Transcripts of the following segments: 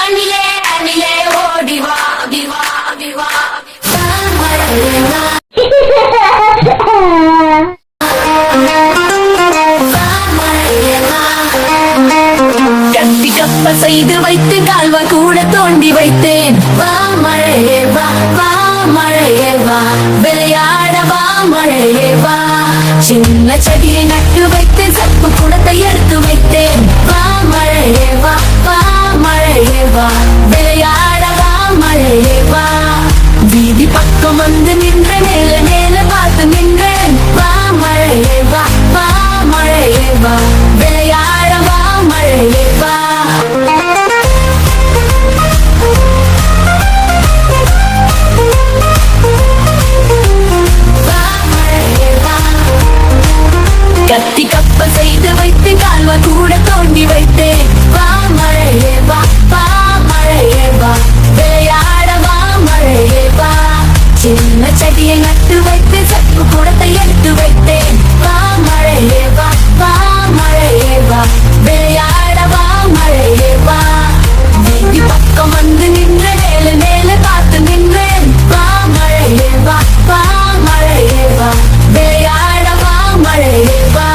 அணிலே அணிலே ஓடிவா விவா விவா கத்தி கப்ப செய்து வைத்து கால்வா கூட தோண்டி வைத்தேன் வா மழையே வா வா மழையே வா விளையாட வா மழையே வா சின்ன செடியை நட்டு வைத்து சப்பு குடத்தை எடுத்து வைத்தேன் வா மழையே வா வா மழையே வா விளையாட வா மழையே வா வீதி பக்கம் வந்து நின்ற மேல மேல பார்த்து நின்றேன் வா மழையே வா வா மழையே வா விளையாட வா மழையே வா கத்தி கப்ப செய்து வைத்து கால்வா கூட தோண்டி வைத்தேன் வா மழையே வா வா மழையே வா விளையாட வா மழையே வா சின்ன செடியை நட்டு வைத்து சப்பு குடத்தை எடுத்து வைத்தேன் வா மழையே வா வா மழையே வா விளையாட வா மழையே வா வீதி பக்கம் வந்து நின்ற மேல மேல பார்த்து நின்றேன் வா மழையே வா வா மழையே வா விளையாட வா மழையே வா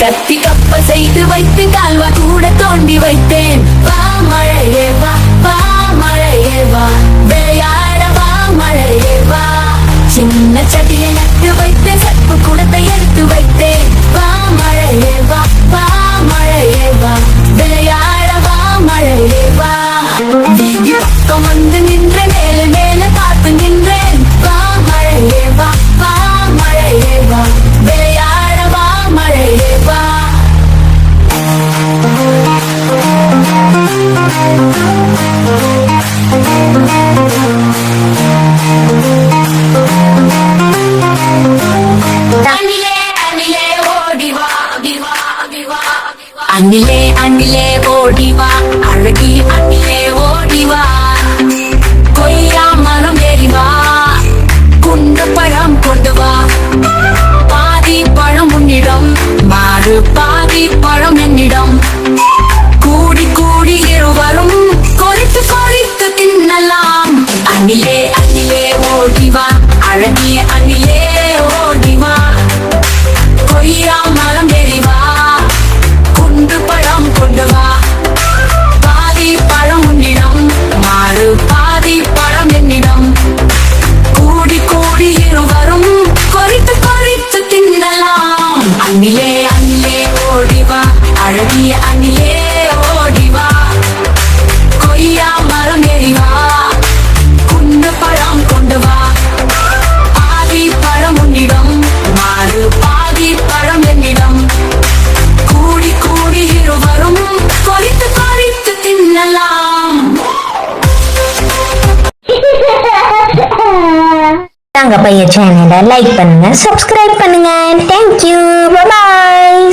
கத்தி கப்ப செய்து வைத்து கால்வா கூட தோண்டி வைத்தேன் வா மழையே வா வா மழையே வா விளையாட வா மழையே வா சின்ன செடியை நட்டு வைத்து சப்பு குடத்தை எடுத்து வைத்தேன் வா மழையே வா வா மழையே வா விளையாட வா மழையே வா வீதி பக்கம் வந்து நின்ற மேல மேல பார்த்து நின்றேன் வா மழையே வா வா மழையே வா விளையாட வா மழையே வா அணிலே அணிலே ஓடிவா விவா விவா அணிலே அணிலே ஓடிவா அழகி அணிலே ஓடிவா கொய்யா மரம் ஏறிவா குண்டு பழம் கொண்டு வா பாதி பழம் உன்னிடம் மாறு பாதி பழம் என்னிடம் கூடி கூடி இருவரும் கொறித்து கொறித்து தின்னலாம் அணிலே அணிலே ஓடிவா அழகிய அணிலே ஓடிவா கொய்யா மரம் ஏறிவா குண்டு பழம் கொண்டு வா பாதி பழம் உன்னிடம் மாறு பாதி பழம் என்னிடம் கூடி கூடி இருவரும் கொறித்து கொறித்து தின்னலாம் அணிலே அணிலே ஓடிவா அழகிய அணிலே ஓடிவா கொய்யா மரம் ஏறிவா குண்டு பழம் கொண்டு வா பாதி பழம் உன்னிடம் மாறு பாதி பழம் என்னிடம் கூடி கூடி இருவரும் கொறித்து கொறித்து தின்னலாம் நாங்க பைய சேனலை லைக் பண்ணுங்க, சப்ஸ்கிரைப் பண்ணுங்க. தேங்க்யூ, பாய்.